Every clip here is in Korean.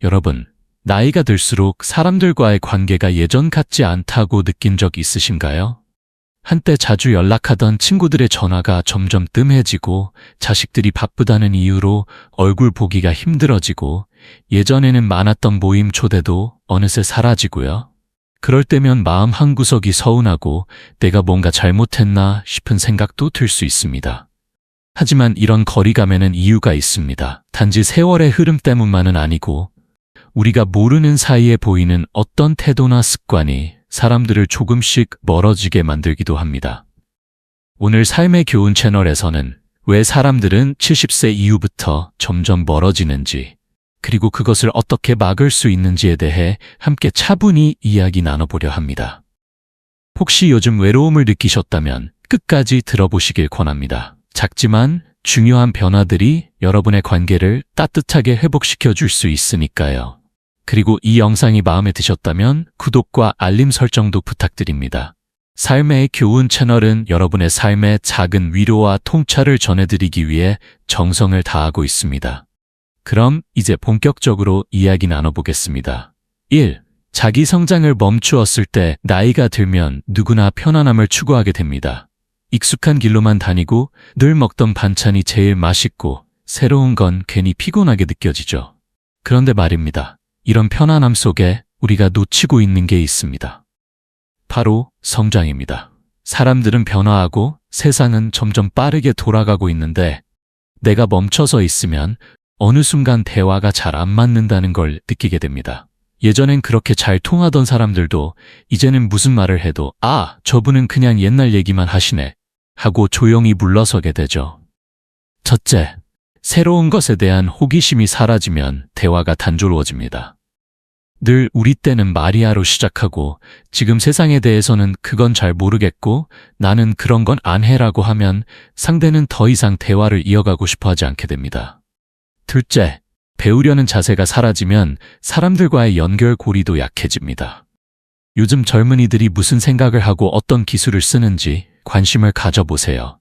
여러분, 나이가 들수록 사람들과의 관계가 예전 같지 않다고 느낀 적 있으신가요? 한때 자주 연락하던 친구들의 전화가 점점 뜸해지고 자식들이 바쁘다는 이유로 얼굴 보기가 힘들어지고 예전에는 많았던 모임 초대도 어느새 사라지고요. 그럴 때면 마음 한구석이 서운하고 내가 뭔가 잘못했나 싶은 생각도 들 수 있습니다. 하지만 이런 거리감에는 이유가 있습니다. 단지 세월의 흐름 때문만은 아니고 우리가 모르는 사이에 보이는 어떤 태도나 습관이 사람들을 조금씩 멀어지게 만들기도 합니다. 오늘 삶의 교훈 채널에서는 왜 사람들은 70세 이후부터 점점 멀어지는지, 그리고 그것을 어떻게 막을 수 있는지에 대해 함께 차분히 이야기 나눠보려 합니다. 혹시 요즘 외로움을 느끼셨다면 끝까지 들어보시길 권합니다. 작지만 중요한 변화들이 여러분의 관계를 따뜻하게 회복시켜 줄 수 있으니까요. 그리고 이 영상이 마음에 드셨다면 구독과 알림 설정도 부탁드립니다. 삶의 교훈 채널은 여러분의 삶에 작은 위로와 통찰을 전해드리기 위해 정성을 다하고 있습니다. 그럼 이제 본격적으로 이야기 나눠보겠습니다. 1. 자기 성장을 멈추었을 때 나이가 들면 누구나 편안함을 추구하게 됩니다. 익숙한 길로만 다니고 늘 먹던 반찬이 제일 맛있고 새로운 건 괜히 피곤하게 느껴지죠. 그런데 말입니다. 이런 편안함 속에 우리가 놓치고 있는 게 있습니다. 바로 성장입니다. 사람들은 변화하고 세상은 점점 빠르게 돌아가고 있는데 내가 멈춰서 있으면 어느 순간 대화가 잘 안 맞는다는 걸 느끼게 됩니다. 예전엔 그렇게 잘 통하던 사람들도 이제는 무슨 말을 해도 아, 저분은 그냥 옛날 얘기만 하시네 하고 조용히 물러서게 되죠. 첫째, 새로운 것에 대한 호기심이 사라지면 대화가 단조로워집니다. 늘 우리 때는 마리아로 시작하고 지금 세상에 대해서는 그건 잘 모르겠고 나는 그런 건 안 해라고 하면 상대는 더 이상 대화를 이어가고 싶어 하지 않게 됩니다. 둘째, 배우려는 자세가 사라지면 사람들과의 연결고리도 약해집니다. 요즘 젊은이들이 무슨 생각을 하고 어떤 기술을 쓰는지 관심을 가져보세요.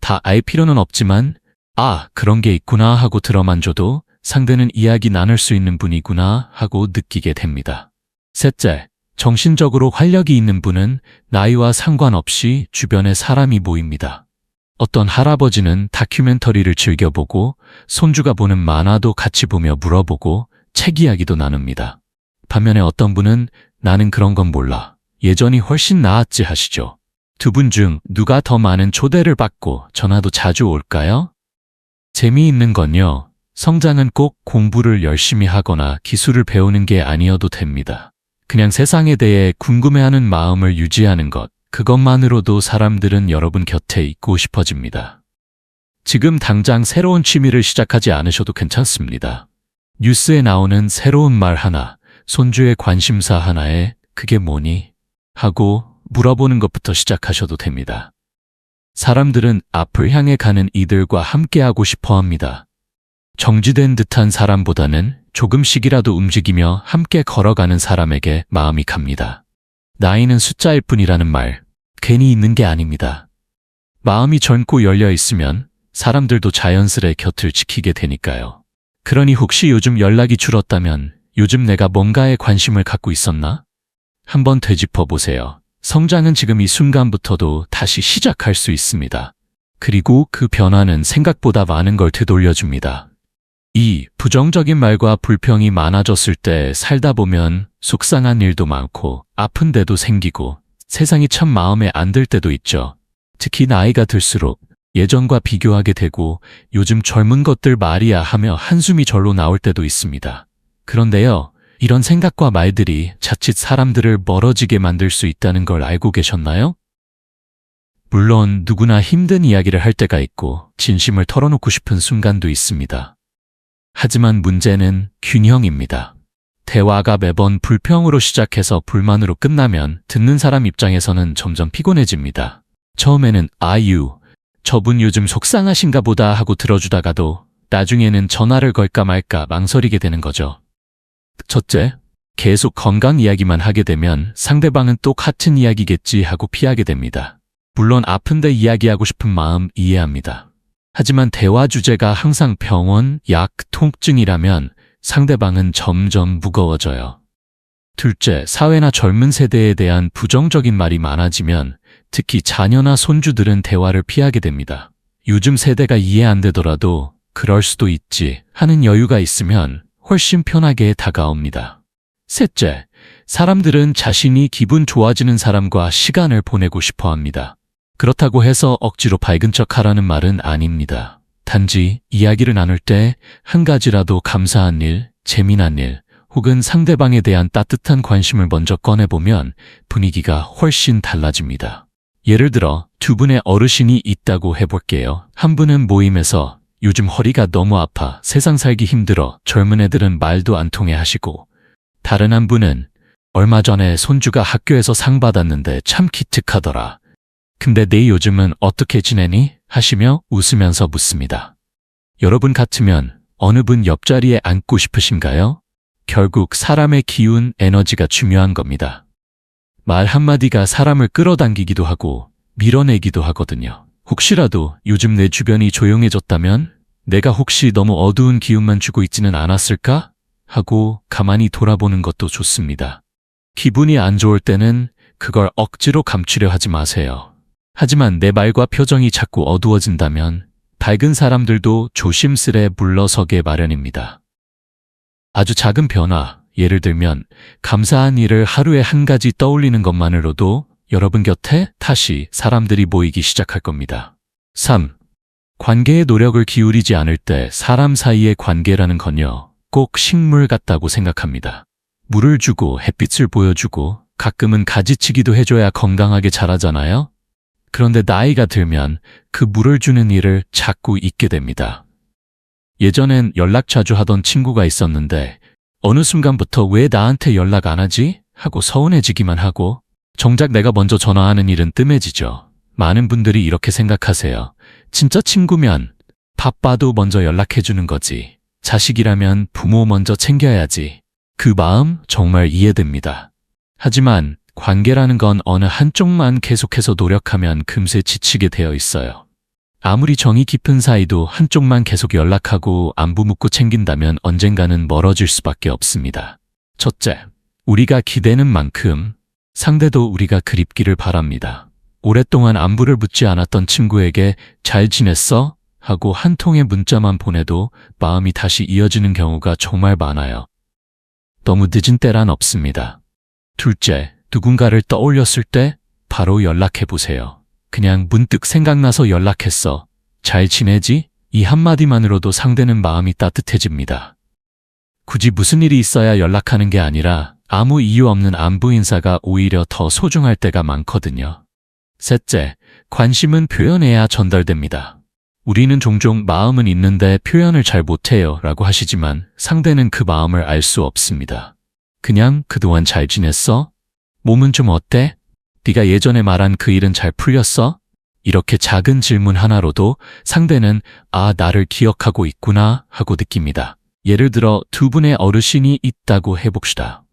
다 알 필요는 없지만 아, 그런 게 있구나 하고 들어만 줘도 상대는 이야기 나눌 수 있는 분이구나 하고 느끼게 됩니다. 셋째, 정신적으로 활력이 있는 분은 나이와 상관없이 주변에 사람이 모입니다. 어떤 할아버지는 다큐멘터리를 즐겨보고 손주가 보는 만화도 같이 보며 물어보고 책 이야기도 나눕니다. 반면에 어떤 분은 나는 그런 건 몰라. 예전이 훨씬 나았지 하시죠. 두 분 중 누가 더 많은 초대를 받고 전화도 자주 올까요? 재미있는 건요. 성장은 꼭 공부를 열심히 하거나 기술을 배우는 게 아니어도 됩니다. 그냥 세상에 대해 궁금해하는 마음을 유지하는 것, 그것만으로도 사람들은 여러분 곁에 있고 싶어집니다. 지금 당장 새로운 취미를 시작하지 않으셔도 괜찮습니다. 뉴스에 나오는 새로운 말 하나, 손주의 관심사 하나에 그게 뭐니? 하고 물어보는 것부터 시작하셔도 됩니다. 사람들은 앞을 향해 가는 이들과 함께하고 싶어 합니다. 정지된 듯한 사람보다는 조금씩이라도 움직이며 함께 걸어가는 사람에게 마음이 갑니다. 나이는 숫자일 뿐이라는 말, 괜히 있는 게 아닙니다. 마음이 젊고 열려 있으면 사람들도 자연스레 곁을 지키게 되니까요. 그러니 혹시 요즘 연락이 줄었다면 요즘 내가 뭔가에 관심을 갖고 있었나? 한번 되짚어 보세요. 성장은 지금 이 순간부터도 다시 시작할 수 있습니다. 그리고 그 변화는 생각보다 많은 걸 되돌려줍니다. 2. 부정적인 말과 불평이 많아졌을 때 살다 보면 속상한 일도 많고 아픈 데도 생기고 세상이 참 마음에 안 들 때도 있죠. 특히 나이가 들수록 예전과 비교하게 되고 요즘 젊은 것들 말이야 하며 한숨이 절로 나올 때도 있습니다. 그런데요, 이런 생각과 말들이 자칫 사람들을 멀어지게 만들 수 있다는 걸 알고 계셨나요? 물론 누구나 힘든 이야기를 할 때가 있고 진심을 털어놓고 싶은 순간도 있습니다. 하지만 문제는 균형입니다. 대화가 매번 불평으로 시작해서 불만으로 끝나면 듣는 사람 입장에서는 점점 피곤해집니다. 처음에는 아유, 저분 요즘 속상하신가 보다 하고 들어주다가도 나중에는 전화를 걸까 말까 망설이게 되는 거죠. 첫째, 계속 건강 이야기만 하게 되면 상대방은 또 같은 이야기겠지 하고 피하게 됩니다. 물론 아픈데 이야기하고 싶은 마음 이해합니다. 하지만 대화 주제가 항상 병원, 약, 통증이라면 상대방은 점점 무거워져요. 둘째, 사회나 젊은 세대에 대한 부정적인 말이 많아지면 특히 자녀나 손주들은 대화를 피하게 됩니다. 요즘 세대가 이해 안 되더라도 그럴 수도 있지 하는 여유가 있으면 훨씬 편하게 다가옵니다. 셋째, 사람들은 자신이 기분 좋아지는 사람과 시간을 보내고 싶어 합니다. 그렇다고 해서 억지로 밝은 척 하라는 말은 아닙니다. 단지 이야기를 나눌 때 한 가지라도 감사한 일, 재미난 일, 혹은 상대방에 대한 따뜻한 관심을 먼저 꺼내보면 분위기가 훨씬 달라집니다. 예를 들어 두 분의 어르신이 있다고 해볼게요. 한 분은 모임에서 요즘 허리가 너무 아파 세상 살기 힘들어 젊은 애들은 말도 안 통해 하시고, 다른 한 분은 얼마 전에 손주가 학교에서 상 받았는데 참 기특하더라. 근데 네 요즘은 어떻게 지내니? 하시며 웃으면서 묻습니다. 여러분 같으면 어느 분 옆자리에 앉고 싶으신가요? 결국 사람의 기운, 에너지가 중요한 겁니다. 말 한마디가 사람을 끌어당기기도 하고 밀어내기도 하거든요. 혹시라도 요즘 내 주변이 조용해졌다면 내가 혹시 너무 어두운 기운만 주고 있지는 않았을까? 하고 가만히 돌아보는 것도 좋습니다. 기분이 안 좋을 때는 그걸 억지로 감추려 하지 마세요. 하지만 내 말과 표정이 자꾸 어두워진다면 밝은 사람들도 조심스레 물러서게 마련입니다. 아주 작은 변화, 예를 들면 감사한 일을 하루에 한 가지 떠올리는 것만으로도 여러분 곁에 다시 사람들이 모이기 시작할 겁니다. 3. 관계에 노력을 기울이지 않을 때 사람 사이의 관계라는 건요, 꼭 식물 같다고 생각합니다. 물을 주고 햇빛을 보여주고 가끔은 가지치기도 해줘야 건강하게 자라잖아요? 그런데 나이가 들면 그 물을 주는 일을 자꾸 잊게 됩니다. 예전엔 연락 자주 하던 친구가 있었는데 어느 순간부터 왜 나한테 연락 안 하지? 하고 서운해지기만 하고, 정작 내가 먼저 전화하는 일은 뜸해지죠. 많은 분들이 이렇게 생각하세요. 진짜 친구면 바빠도 먼저 연락해주는 거지. 자식이라면 부모 먼저 챙겨야지. 그 마음 정말 이해됩니다. 하지만 관계라는 건 어느 한쪽만 계속해서 노력하면 금세 지치게 되어 있어요. 아무리 정이 깊은 사이도 한쪽만 계속 연락하고 안부 묻고 챙긴다면 언젠가는 멀어질 수밖에 없습니다. 첫째, 우리가 기대는 만큼 상대도 우리가 그립기를 바랍니다. 오랫동안 안부를 묻지 않았던 친구에게 잘 지냈어? 하고 한 통의 문자만 보내도 마음이 다시 이어지는 경우가 정말 많아요. 너무 늦은 때란 없습니다. 둘째, 누군가를 떠올렸을 때 바로 연락해보세요. 그냥 문득 생각나서 연락했어. 잘 지내지? 이 한마디만으로도 상대는 마음이 따뜻해집니다. 굳이 무슨 일이 있어야 연락하는 게 아니라 아무 이유 없는 안부 인사가 오히려 더 소중할 때가 많거든요. 셋째, 관심은 표현해야 전달됩니다. 우리는 종종 마음은 있는데 표현을 잘 못해요 라고 하시지만 상대는 그 마음을 알 수 없습니다. 그냥 그동안 잘 지냈어? 몸은 좀 어때? 네가 예전에 말한 그 일은 잘 풀렸어? 이렇게 작은 질문 하나로도 상대는 아, 나를 기억하고 있구나 하고 느낍니다. 예를 들어 두 분의 어르신이 있다고 해봅시다.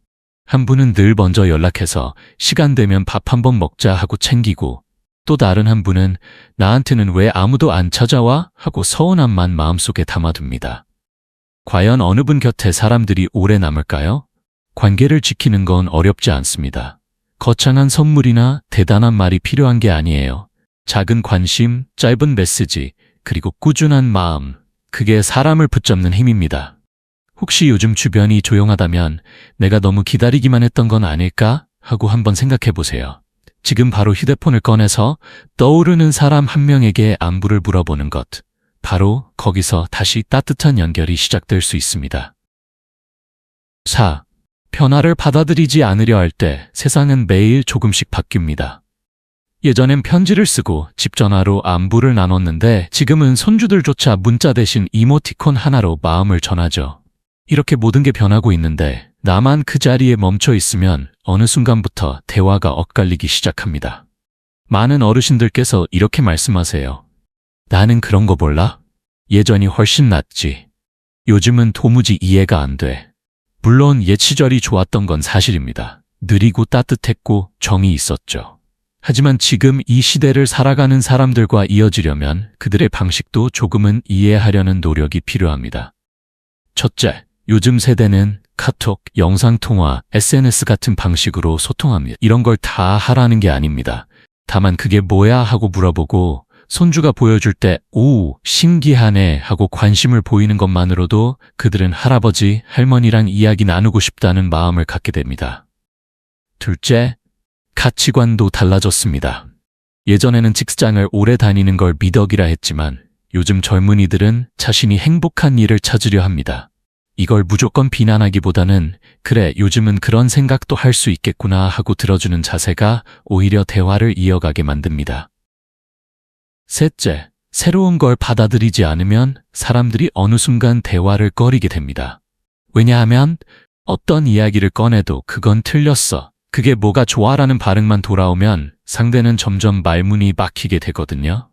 한 분은 늘 먼저 연락해서 시간 되면 밥 한번 먹자 하고 챙기고, 또 다른 한 분은 나한테는 왜 아무도 안 찾아와? 하고 서운함만 마음속에 담아둡니다. 과연 어느 분 곁에 사람들이 오래 남을까요? 관계를 지키는 건 어렵지 않습니다. 거창한 선물이나 대단한 말이 필요한 게 아니에요. 작은 관심, 짧은 메시지, 그리고 꾸준한 마음, 그게 사람을 붙잡는 힘입니다. 혹시 요즘 주변이 조용하다면 내가 너무 기다리기만 했던 건 아닐까? 하고 한번 생각해 보세요. 지금 바로 휴대폰을 꺼내서 떠오르는 사람 한 명에게 안부를 물어보는 것, 바로 거기서 다시 따뜻한 연결이 시작될 수 있습니다. 4. 변화를 받아들이지 않으려 할 때 세상은 매일 조금씩 바뀝니다. 예전엔 편지를 쓰고 집 전화로 안부를 나눴는데 지금은 손주들조차 문자 대신 이모티콘 하나로 마음을 전하죠. 이렇게 모든 게 변하고 있는데 나만 그 자리에 멈춰 있으면 어느 순간부터 대화가 엇갈리기 시작합니다. 많은 어르신들께서 이렇게 말씀하세요. 나는 그런 거 몰라? 예전이 훨씬 낫지. 요즘은 도무지 이해가 안 돼. 물론 옛 시절이 좋았던 건 사실입니다. 느리고 따뜻했고 정이 있었죠. 하지만 지금 이 시대를 살아가는 사람들과 이어지려면 그들의 방식도 조금은 이해하려는 노력이 필요합니다. 첫째, 요즘 세대는 카톡, 영상통화, SNS 같은 방식으로 소통합니다. 이런 걸 다 하라는 게 아닙니다. 다만 그게 뭐야 하고 물어보고 손주가 보여줄 때 오, 신기하네 하고 관심을 보이는 것만으로도 그들은 할아버지, 할머니랑 이야기 나누고 싶다는 마음을 갖게 됩니다. 둘째, 가치관도 달라졌습니다. 예전에는 직장을 오래 다니는 걸 미덕이라 했지만 요즘 젊은이들은 자신이 행복한 일을 찾으려 합니다. 이걸 무조건 비난하기보다는 그래, 요즘은 그런 생각도 할 수 있겠구나 하고 들어주는 자세가 오히려 대화를 이어가게 만듭니다. 셋째, 새로운 걸 받아들이지 않으면 사람들이 어느 순간 대화를 꺼리게 됩니다. 왜냐하면 어떤 이야기를 꺼내도 그건 틀렸어, 그게 뭐가 좋아라는 반응만 돌아오면 상대는 점점 말문이 막히게 되거든요.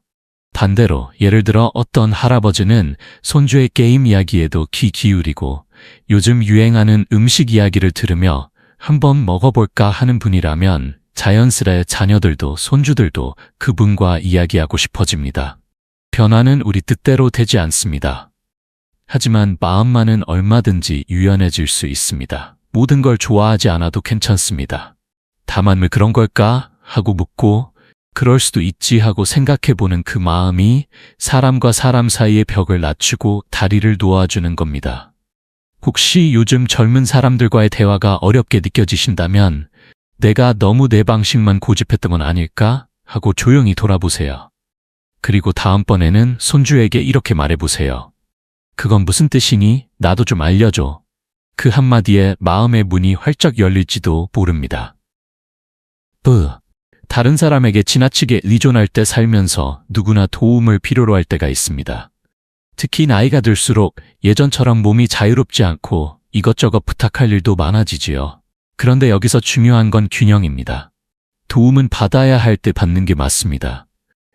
반대로 예를 들어 어떤 할아버지는 손주의 게임 이야기에도 귀 기울이고 요즘 유행하는 음식 이야기를 들으며 한번 먹어볼까 하는 분이라면 자연스레 자녀들도 손주들도 그분과 이야기하고 싶어집니다. 변화는 우리 뜻대로 되지 않습니다. 하지만 마음만은 얼마든지 유연해질 수 있습니다. 모든 걸 좋아하지 않아도 괜찮습니다. 다만 왜 그런 걸까 하고 묻고 그럴 수도 있지 하고 생각해보는 그 마음이 사람과 사람 사이의 벽을 낮추고 다리를 놓아주는 겁니다. 혹시 요즘 젊은 사람들과의 대화가 어렵게 느껴지신다면 내가 너무 내 방식만 고집했던 건 아닐까 하고 조용히 돌아보세요. 그리고 다음번에는 손주에게 이렇게 말해보세요. 그건 무슨 뜻이니? 나도 좀 알려줘. 그 한마디에 마음의 문이 활짝 열릴지도 모릅니다. 다른 사람에게 지나치게 의존할 때 살면서 누구나 도움을 필요로 할 때가 있습니다. 특히 나이가 들수록 예전처럼 몸이 자유롭지 않고 이것저것 부탁할 일도 많아지지요. 그런데 여기서 중요한 건 균형입니다. 도움은 받아야 할 때 받는 게 맞습니다.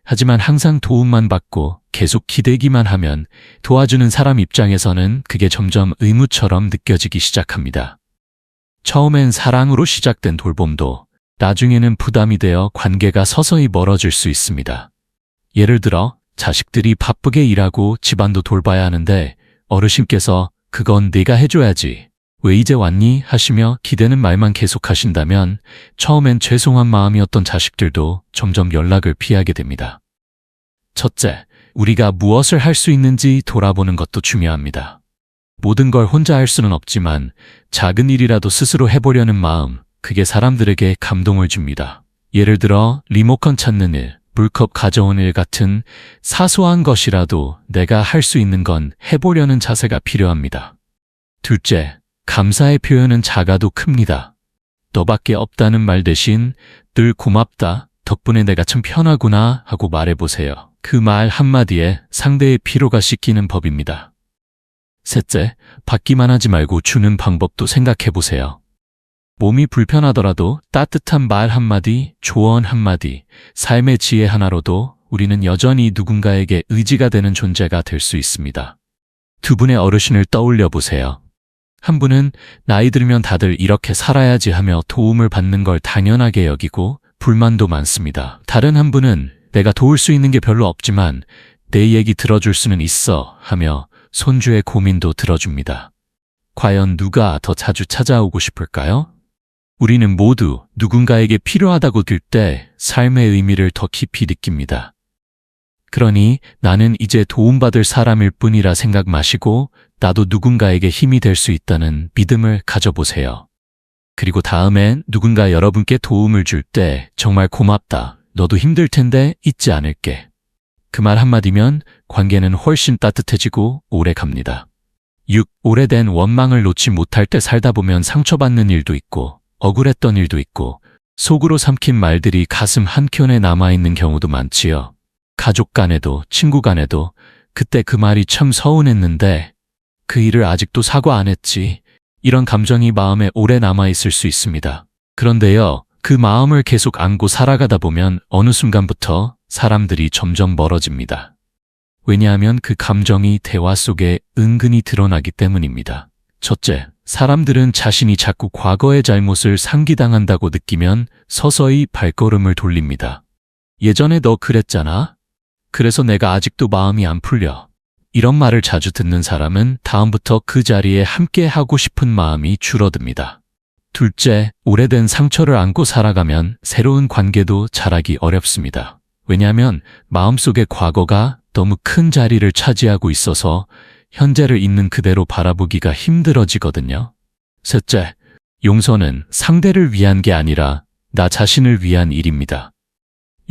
하지만 항상 도움만 받고 계속 기대기만 하면 도와주는 사람 입장에서는 그게 점점 의무처럼 느껴지기 시작합니다. 처음엔 사랑으로 시작된 돌봄도 나중에는 부담이 되어 관계가 서서히 멀어질 수 있습니다. 예를 들어 자식들이 바쁘게 일하고 집안도 돌봐야 하는데 어르신께서 그건 네가 해줘야지, 왜 이제 왔니? 하시며 기대는 말만 계속하신다면 처음엔 죄송한 마음이었던 자식들도 점점 연락을 피하게 됩니다. 첫째, 우리가 무엇을 할 수 있는지 돌아보는 것도 중요합니다. 모든 걸 혼자 할 수는 없지만 작은 일이라도 스스로 해보려는 마음, 그게 사람들에게 감동을 줍니다. 예를 들어 리모컨 찾는 일, 물컵 가져온 일 같은 사소한 것이라도 내가 할 수 있는 건 해보려는 자세가 필요합니다. 둘째, 감사의 표현은 작아도 큽니다. 너밖에 없다는 말 대신 늘 고맙다, 덕분에 내가 참 편하구나 하고 말해보세요. 그 말 한마디에 상대의 피로가 씻기는 법입니다. 셋째, 받기만 하지 말고 주는 방법도 생각해보세요. 몸이 불편하더라도 따뜻한 말 한마디, 조언 한마디, 삶의 지혜 하나로도 우리는 여전히 누군가에게 의지가 되는 존재가 될 수 있습니다. 두 분의 어르신을 떠올려 보세요. 한 분은 나이 들면 다들 이렇게 살아야지 하며 도움을 받는 걸 당연하게 여기고 불만도 많습니다. 다른 한 분은 내가 도울 수 있는 게 별로 없지만 내 얘기 들어줄 수는 있어 하며 손주의 고민도 들어줍니다. 과연 누가 더 자주 찾아오고 싶을까요? 우리는 모두 누군가에게 필요하다고 들 때 삶의 의미를 더 깊이 느낍니다. 그러니 나는 이제 도움받을 사람일 뿐이라 생각 마시고 나도 누군가에게 힘이 될 수 있다는 믿음을 가져보세요. 그리고 다음엔 누군가 여러분께 도움을 줄 때 정말 고맙다, 너도 힘들 텐데 잊지 않을게. 그 말 한마디면 관계는 훨씬 따뜻해지고 오래 갑니다. 6. 오래된 원망을 놓지 못할 때 살다 보면 상처받는 일도 있고 억울했던 일도 있고 속으로 삼킨 말들이 가슴 한켠에 남아있는 경우도 많지요. 가족 간에도 친구 간에도 그때 그 말이 참 서운했는데 그 일을 아직도 사과 안 했지, 이런 감정이 마음에 오래 남아있을 수 있습니다. 그런데요, 그 마음을 계속 안고 살아가다 보면 어느 순간부터 사람들이 점점 멀어집니다. 왜냐하면 그 감정이 대화 속에 은근히 드러나기 때문입니다. 첫째, 사람들은 자신이 자꾸 과거의 잘못을 상기당한다고 느끼면 서서히 발걸음을 돌립니다. 예전에 너 그랬잖아? 그래서 내가 아직도 마음이 안 풀려. 이런 말을 자주 듣는 사람은 다음부터 그 자리에 함께 하고 싶은 마음이 줄어듭니다. 둘째, 오래된 상처를 안고 살아가면 새로운 관계도 자라기 어렵습니다. 왜냐하면 마음속의 과거가 너무 큰 자리를 차지하고 있어서 현재를 있는 그대로 바라보기가 힘들어지거든요. 셋째, 용서는 상대를 위한 게 아니라 나 자신을 위한 일입니다.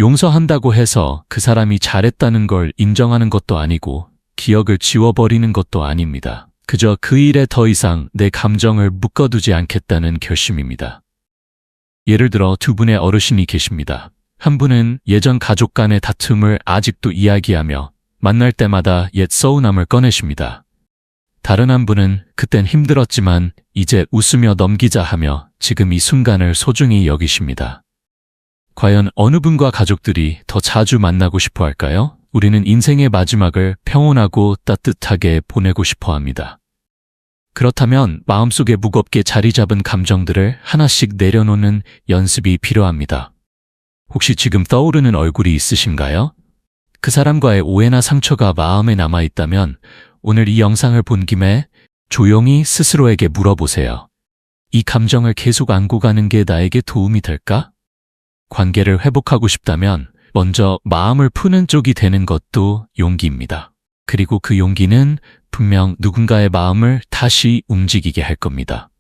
용서한다고 해서 그 사람이 잘했다는 걸 인정하는 것도 아니고 기억을 지워버리는 것도 아닙니다. 그저 그 일에 더 이상 내 감정을 묶어두지 않겠다는 결심입니다. 예를 들어 두 분의 어르신이 계십니다. 한 분은 예전 가족 간의 다툼을 아직도 이야기하며 만날 때마다 옛 서운함을 꺼내십니다. 다른 한 분은 그땐 힘들었지만 이제 웃으며 넘기자 하며 지금 이 순간을 소중히 여기십니다. 과연 어느 분과 가족들이 더 자주 만나고 싶어 할까요? 우리는 인생의 마지막을 평온하고 따뜻하게 보내고 싶어 합니다. 그렇다면 마음속에 무겁게 자리 잡은 감정들을 하나씩 내려놓는 연습이 필요합니다. 혹시 지금 떠오르는 얼굴이 있으신가요? 그 사람과의 오해나 상처가 마음에 남아있다면 오늘 이 영상을 본 김에 조용히 스스로에게 물어보세요. 이 감정을 계속 안고 가는 게 나에게 도움이 될까? 관계를 회복하고 싶다면 먼저 마음을 푸는 쪽이 되는 것도 용기입니다. 그리고 그 용기는 분명 누군가의 마음을 다시 움직이게 할 겁니다.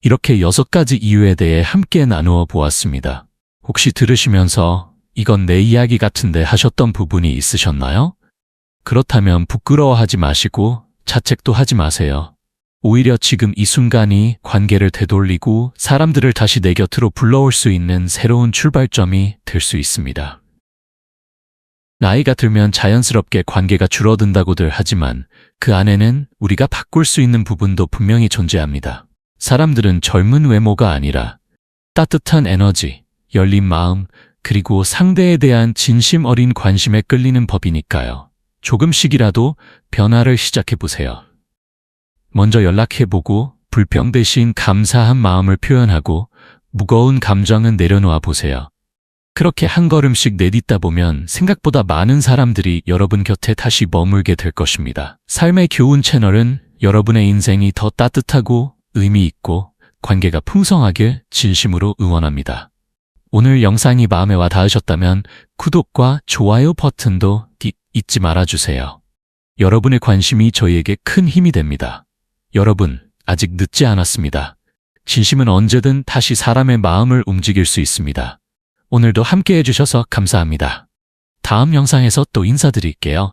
이렇게 6가지 이유에 대해 함께 나누어 보았습니다. 혹시 들으시면서 이건 내 이야기 같은데 하셨던 부분이 있으셨나요? 그렇다면 부끄러워하지 마시고 자책도 하지 마세요. 오히려 지금 이 순간이 관계를 되돌리고 사람들을 다시 내 곁으로 불러올 수 있는 새로운 출발점이 될 수 있습니다. 나이가 들면 자연스럽게 관계가 줄어든다고들 하지만 그 안에는 우리가 바꿀 수 있는 부분도 분명히 존재합니다. 사람들은 젊은 외모가 아니라 따뜻한 에너지, 열린 마음, 그리고 상대에 대한 진심 어린 관심에 끌리는 법이니까요. 조금씩이라도 변화를 시작해보세요. 먼저 연락해보고 불평 대신 감사한 마음을 표현하고 무거운 감정은 내려놓아 보세요. 그렇게 한 걸음씩 내딛다 보면 생각보다 많은 사람들이 여러분 곁에 다시 머물게 될 것입니다. 삶의 교훈 채널은 여러분의 인생이 더 따뜻하고 의미 있고 관계가 풍성하길 진심으로 응원합니다. 오늘 영상이 마음에 와 닿으셨다면 구독과 좋아요 버튼도 잊지 말아주세요. 여러분의 관심이 저희에게 큰 힘이 됩니다. 여러분, 아직 늦지 않았습니다. 진심은 언제든 다시 사람의 마음을 움직일 수 있습니다. 오늘도 함께 해주셔서 감사합니다. 다음 영상에서 또 인사드릴게요.